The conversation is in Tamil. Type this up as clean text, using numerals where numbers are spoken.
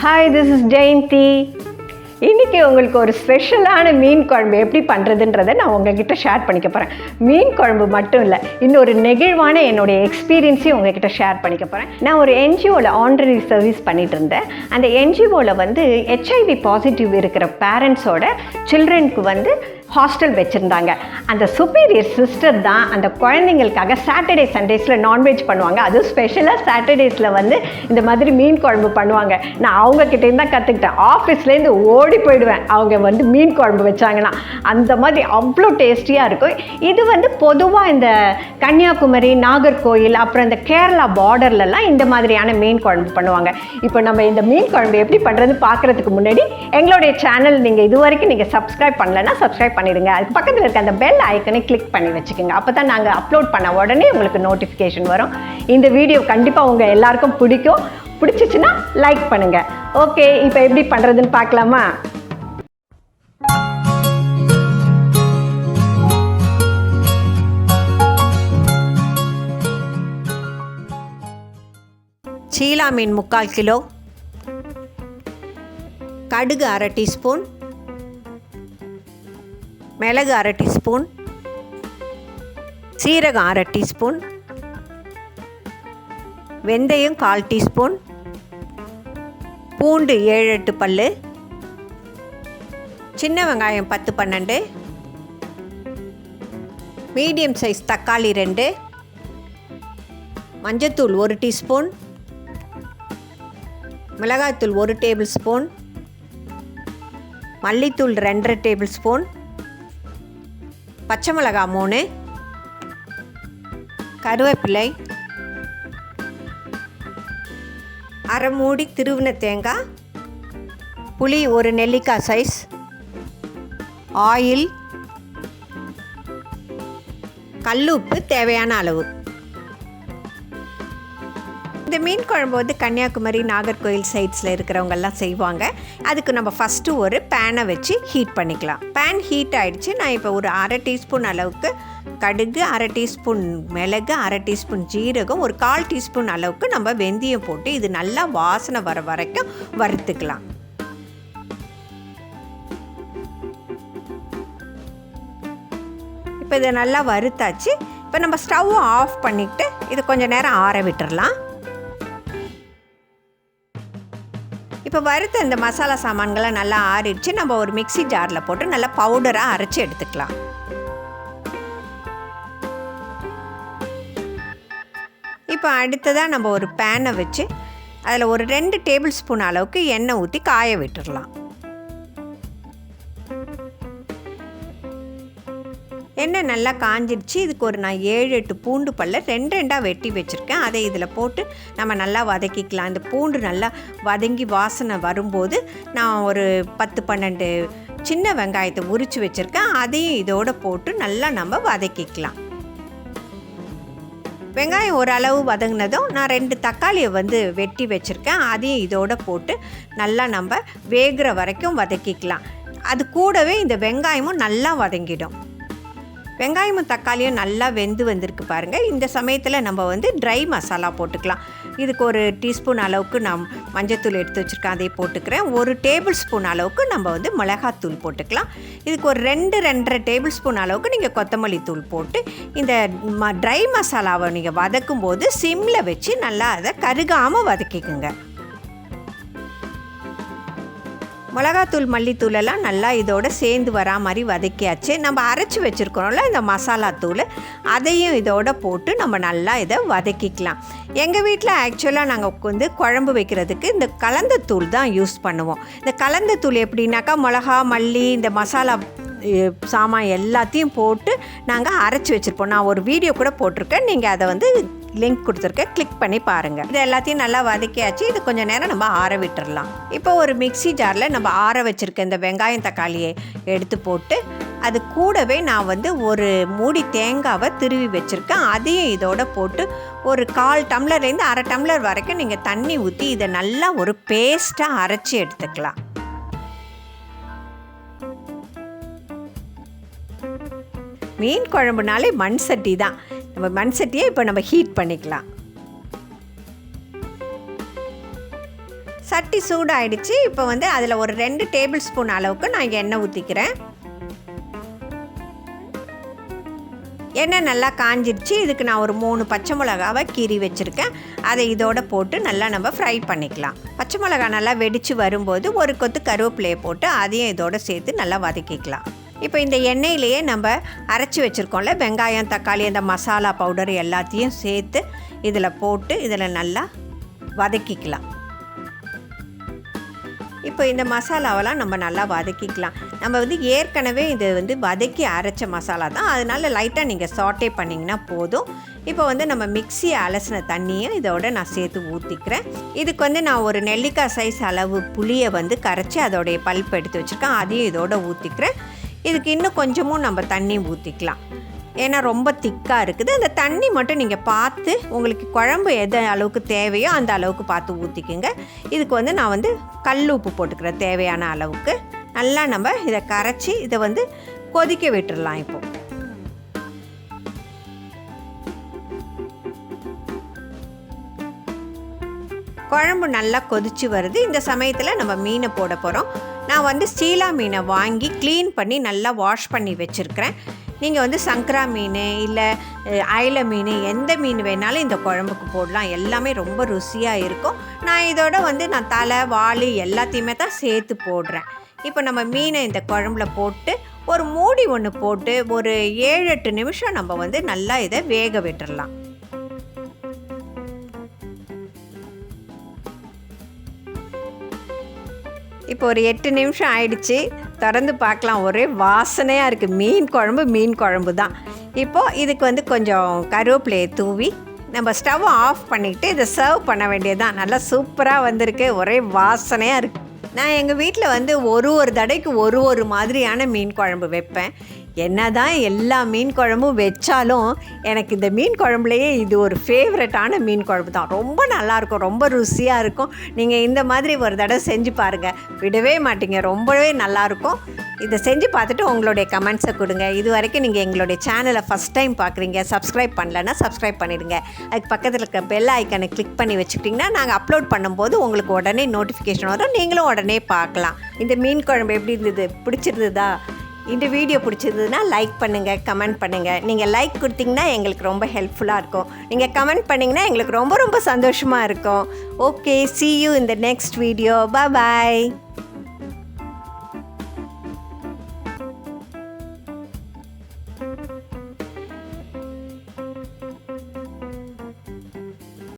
Hi, this is Jayanti. இன்னைக்கு உங்களுக்கு ஒரு ஸ்பெஷலான மீன் குழம்பு எப்படி பண்ணுறதுன்றதை நான் உங்ககிட்ட ஷேர் பண்ணிக்க போகிறேன். மீன் குழம்பு மட்டும் இல்லை, இன்னொரு நெகிழ்வான என்னுடைய எக்ஸ்பீரியன்ஸையும் உங்ககிட்ட ஷேர் பண்ணிக்க போகிறேன். நான் ஒரு என்ஜிஓவில் ஆன்ரரி சர்வீஸ் பண்ணிட்டு இருந்தேன். அந்த என்ஜிஓவில் வந்து ஹெச்ஐவி பாசிட்டிவ் இருக்கிற பேரண்ட்ஸோட சில்ட்ரனுக்கு ஹாஸ்டல் வச்சுருந்தாங்க. அந்த சுப்பீரியர் சிஸ்டர் தான் அந்த குழந்தைங்களுக்காக சாட்டர்டே சண்டேஸில் நான்வெஜ் பண்ணுவாங்க. அதுவும் ஸ்பெஷலாக சாட்டர்டேஸில் இந்த மாதிரி மீன் குழம்பு பண்ணுவாங்க. நான் அவங்கக்கிட்டேருந்து தான் கற்றுக்கிட்டேன். ஆஃபீஸ்லேருந்து ஓடி போயிடுவேன் அவங்க மீன் குழம்பு வச்சாங்கன்னா. அந்த மாதிரி அவ்வளோ டேஸ்டியாக இருக்கும். இது பொதுவாக இந்த கன்னியாகுமரி, நாகர்கோயில், அப்புறம் இந்த கேரளா பார்டர்லலாம் இந்த மாதிரியான மீன் குழம்பு பண்ணுவாங்க. இப்போ நம்ம இந்த மீன் குழம்பு எப்படி பண்ணுறது பார்க்குறதுக்கு முன்னாடி எங்களுடைய சேனல் நீங்கள் இது வரைக்கும் நீங்கள் சப்ஸ்கிரைப் பண்ணலைன்னா சப்ஸ்கிரைப் பண்ணிடுங்க. அதுக்கு பக்கத்தில் இருக்க அந்த பெல் ஐக்கனை கிளிக் பண்ணி வச்சுக்கோங்க. அப்போ தான் நாங்கள் அப்லோட் பண்ண உடனே உங்களுக்கு நோட்டிஃபிகேஷன் வரும். இந்த வீடியோ கண்டிப்பாக உங்கள் எல்லாருக்கும் பிடிக்கும். பிடிச்சிச்சுன்னா லைக் பண்ணுங்கள். ஓகே, இப்போ எப்படி பண்ணுறதுன்னு பார்க்கலாமா? ஷீலா மீன் 3/4 கிலோ, கடுகு 1/2 டீஸ்பூன், மிளகு 1/2 டீஸ்பூன், சீரகம் 1/2 டீஸ்பூன், வெந்தயம் 1/4 டீஸ்பூன், பூண்டு 7-8 பல்லு, சின்ன வெங்காயம் 10-12, மீடியம் சைஸ் தக்காளி 2, மஞ்சத்தூள் 1 டீஸ்பூன், மிளகாய்த்தூள் 1 டேபிள் ஸ்பூன், மல்லித்தூள் 2 டேபிள் ஸ்பூன், பச்சை மிளகாய் 3, கருவேப்பிலை, அரை மூடி திருவின தேங்காய், புளி 1 நெல்லிக்காய் சைஸ், ஆயில், கல்லுப்பு தேவையான அளவு. இந்த மீன் குழம்பு கன்னியாகுமரி, நாகர்கோயில் சைட்ஸில் இருக்கிறவங்கெல்லாம் செய்வாங்க. அதுக்கு நம்ம ஃபஸ்ட்டு ஒரு பேனை வச்சு ஹீட் பண்ணிக்கலாம். பேன் ஹீட் ஆகிடுச்சு. நான் இப்போ ஒரு 1/2 டீஸ்பூன் அளவுக்கு கடுகு, 1/2 டீஸ்பூன் மிளகு, 1/2 டீஸ்பூன் ஜீரகம், ஒரு 1/4 டீஸ்பூன் அளவுக்கு நம்ம வெந்தயம் போட்டு இது நல்லா வாசனை வர வரைக்கும் வறுத்துக்கலாம். இப்போ இதை நல்லா வறுத்தாச்சு. இப்போ நம்ம ஸ்டவ்வை ஆஃப் பண்ணிவிட்டு இது கொஞ்சம் நேரம் ஆற விட்டுடலாம். இப்போ வறுத்த இந்த மசாலா சாமான்களை நல்லா ஆறிடுச்சு. நம்ம ஒரு மிக்ஸி ஜாரில் போட்டு நல்லா பவுடராக அரைச்சி எடுத்துக்கலாம். இப்போ அடுத்ததாக நம்ம ஒரு பேனை வச்சு அதில் ஒரு 2 டேபிள் ஸ்பூன் அளவுக்கு எண்ணெய் ஊற்றி காய விட்டுடலாம். எண்ணெய் நல்லா காஞ்சிடுச்சு. இதுக்கு ஒரு நான் 7-8 பூண்டு பல்ல 2 வெட்டி வச்சுருக்கேன். அதை இதில் போட்டு நம்ம நல்லா வதக்கிக்கலாம். இந்த பூண்டு நல்லா வதங்கி வாசனை வரும்போது நான் ஒரு 10-12 சின்ன வெங்காயத்தை உரித்து வச்சுருக்கேன். அதையும் இதோடு போட்டு நல்லா நம்ம வதக்கிக்கலாம். வெங்காயம் ஓரளவு வதங்கினதும் நான் 2 தக்காளியை வெட்டி வச்சுருக்கேன். அதையும் இதோடு போட்டு நல்லா நம்ம வேகிற வரைக்கும் வதக்கிக்கலாம். அது கூடவே இந்த வெங்காயமும் நல்லா வதங்கிடும். வெங்காயமும் தக்காளியும் நல்லா வெந்து வந்திருக்கு பாருங்கள். இந்த சமயத்தில் நம்ம ட்ரை மசாலா போட்டுக்கலாம். இதுக்கு ஒரு டீஸ்பூன் அளவுக்கு நான் மஞ்சத்தூள் எடுத்து வச்சுருக்கேன், அதை போட்டுக்கிறேன். 1 டேபிள் ஸ்பூன் அளவுக்கு நம்ம மிளகாத்தூள் போட்டுக்கலாம். இதுக்கு ஒரு 2-2.5 டேபிள் ஸ்பூன் அளவுக்கு நீங்கள் கொத்தமல்லி தூள் போட்டு இந்த ட்ரை மசாலாவை நீங்கள் வதக்கும் போது சிம்மில் வச்சு நல்லா அதை கருகாமல் வதக்கிக்குங்க. மிளகாத்தூள், மல்லித்தூளெல்லாம் நல்லா இதோடு சேர்ந்து வரா மாதிரி வதக்கியாச்சு. நம்ம அரைச்சி வச்சுருக்கிறோம்ல இந்த மசாலா தூள், அதையும் இதோடு போட்டு நம்ம நல்லா இதை வதக்கிக்கலாம். எங்கள் வீட்டில் ஆக்சுவலாக நாங்கள் குழம்பு வைக்கிறதுக்கு இந்த கலந்த தூள் தான் யூஸ் பண்ணுவோம். இந்த கலந்த தூள் எப்படின்னாக்கா மிளகா, மல்லி, இந்த மசாலா சாமான் எல்லாத்தையும் போட்டு நாங்கள் அரைச்சி வச்சுருப்போம். நான் ஒரு வீடியோ கூட போட்டிருக்கேன், நீங்கள் அதை லிங்க் கொடுத்துருக்கேன், கிளிக் பண்ணி பாருங்கள். இது எல்லாத்தையும் நல்லா வதக்கியாச்சு. இது கொஞ்சம் நேரம் நம்ம ஆற விட்டுடலாம். இப்போ ஒரு மிக்ஸி ஜாரில் நம்ம ஆற வச்சுருக்க இந்த வெங்காயம் தக்காளியை எடுத்து போட்டு அது கூடவே நான் ஒரு மூடி தேங்காவை திருவி வச்சுருக்கேன். அதையும் இதோடு போட்டு ஒரு 1/4 டம்ளர்லேருந்து 1/2 டம்ளர் வரைக்கும் நீங்கள் தண்ணி ஊற்றி இதை நல்லா ஒரு பேஸ்ட்டாக அரைச்சி எடுத்துக்கலாம். மீன் குழம்புனாலே மண் சட்டி தான். நம்ம மண் சட்டியை இப்போ நம்ம ஹீட் பண்ணிக்கலாம். சட்டி சூடாயிடுச்சு. இப்போ வந்து அதில் ஒரு 2 டேபிள் ஸ்பூன் அளவுக்கு நான் எண்ணெய் ஊற்றிக்கிறேன். எண்ணெய் நல்லா காஞ்சிடுச்சு. இதுக்கு நான் ஒரு 3 பச்சை மிளகாவை கீறி வச்சுருக்கேன். அதை இதோட போட்டு நல்லா நம்ம ஃப்ரை பண்ணிக்கலாம். பச்சை மிளகா நல்லா வெடித்து வரும்போது ஒரு கொத்து கருவேப்பிலையை போட்டு அதையும் இதோட சேர்த்து நல்லா வதக்கிக்கலாம். இப்போ இந்த எண்ணெயிலேயே நம்ம அரைச்சி வச்சுருக்கோம்ல வெங்காயம், தக்காளி, அந்த மசாலா பவுடர் எல்லாத்தையும் சேர்த்து இதில் போட்டு இதில் நல்லா வதக்கிக்கலாம். இப்போ இந்த மசாலாவெல்லாம் நம்ம நல்லா வதக்கிக்கலாம். நம்ம வந்து ஏற்கனவே இது வந்து வதக்கி அரைச்ச மசாலா தான், அதனால லைட்டாக நீங்கள் சாட்டே பண்ணிங்கன்னா போதும். இப்போ வந்து நம்ம மிக்ஸியை அலசின தண்ணியும் இதோட நான் சேர்த்து ஊற்றிக்கிறேன். இதுக்கு வந்து நான் ஒரு நெல்லிக்காய் சைஸ் அளவு புளியை வந்து கரைச்சி அதோடைய பல்ப் எடுத்து வச்சுருக்கேன். அதையும் இதோட ஊற்றிக்கிறேன். இதுக்கு இன்னும் கொஞ்சமும் நம்ம தண்ணி ஊற்றிக்கலாம். ஏன்னா ரொம்ப திக்காக இருக்குது. அந்த தண்ணி மட்டும் நீங்கள் பார்த்து உங்களுக்கு குழம்பு எது அளவுக்கு தேவையோ அந்த அளவுக்கு பார்த்து ஊற்றிக்குங்க. இதுக்கு வந்து நான் வந்து கல் உப்பு போட்டுக்கிறேன் தேவையான அளவுக்கு. நல்லா நம்ம இதை கரைச்சி இதை வந்து கொதிக்க விட்டுடலாம். இப்போ குழம்பு நல்லா கொதிச்சு வருது. இந்த சமயத்தில் நம்ம மீனை போட போகிறோம். நான் வந்து ஷீலா மீனை வாங்கி க்ளீன் பண்ணி நல்லா வாஷ் பண்ணி வச்சுருக்கிறேன். நீங்கள் வந்து சங்கரா மீன் இல்லை அயில மீன் எந்த மீன் வேணாலும் இந்த குழம்புக்கு போடலாம். எல்லாமே ரொம்ப ருசியாக இருக்கும். நான் இதோட வந்து நான் தலை, வால் எல்லாத்தையுமே தான் சேர்த்து போடுறேன். இப்போ நம்ம மீனை இந்த குழம்புல போட்டு ஒரு மூடி ஒன்று போட்டு ஒரு 7-8 நிமிஷம் நம்ம வந்து நல்லா இதை வேக விட்டுடலாம். இப்போ ஒரு 8 நிமிஷம் ஆயிடுச்சு. திறந்து பார்க்கலாம். ஒரே வாசனையாக இருக்குது. மீன் குழம்பு தான். இப்போது இதுக்கு வந்து கொஞ்சம் கருவேப்பிலையை தூவி நம்ம ஸ்டவ் ஆஃப் பண்ணிவிட்டு இதை சர்வ் பண்ண வேண்டியதுதான். நல்லா சூப்பராக வந்திருக்கு. ஒரே வாசனையாக இருக்குது. நான் எங்கள் வீட்டில் வந்து ஒரு தடவைக்கு ஒரு மாதிரியான மீன் குழம்பு வைப்பேன். என்ன தான் எல்லா மீன் குழம்பும் வச்சாலும் எனக்கு இந்த மீன் குழம்புலையே இது ஒரு ஃபேவரட்டான மீன் குழம்பு தான். ரொம்ப நல்லாயிருக்கும், ரொம்ப ருசியாக இருக்கும். நீங்கள் இந்த மாதிரி ஒரு தடவை செஞ்சு பாருங்கள், விடவே மாட்டீங்க. ரொம்பவே நல்லாயிருக்கும். இதை செஞ்சு பார்த்துட்டு உங்களுடைய கமெண்ட்ஸை கொடுங்க. இது வரைக்கும் நீங்கள் எங்களுடைய சேனலை ஃபஸ்ட் டைம் பார்க்குறீங்க, சப்ஸ்கிரைப் பண்ணலன்னா சப்ஸ்கிரைப் பண்ணிவிடுங்க. அதுக்கு பக்கத்தில் இருக்க பெல் ஐக்கனை கிளிக் பண்ணி வச்சுக்கிட்டிங்கன்னா நாங்கள் அப்லோட் பண்ணும்போது உங்களுக்கு உடனே நோட்டிஃபிகேஷன் வரும். நீங்களும் உடனே பார்க்கலாம். இந்த மீன் குழம்பு எப்படி இருந்தது? பிடிச்சிருந்ததா? இந்த வீடியோ பிடிச்சிருந்ததுன்னா லைக் பண்ணுங்கள், கமெண்ட் பண்ணுங்கள். நீங்கள் லைக் கொடுத்தீங்கன்னா எங்களுக்கு ரொம்ப ஹெல்ப்ஃபுல்லாக இருக்கும். நீங்கள் கமெண்ட் பண்ணிங்கன்னா எங்களுக்கு ரொம்ப சந்தோஷமாக இருக்கும். Okay, see you in the next video. Bye bye.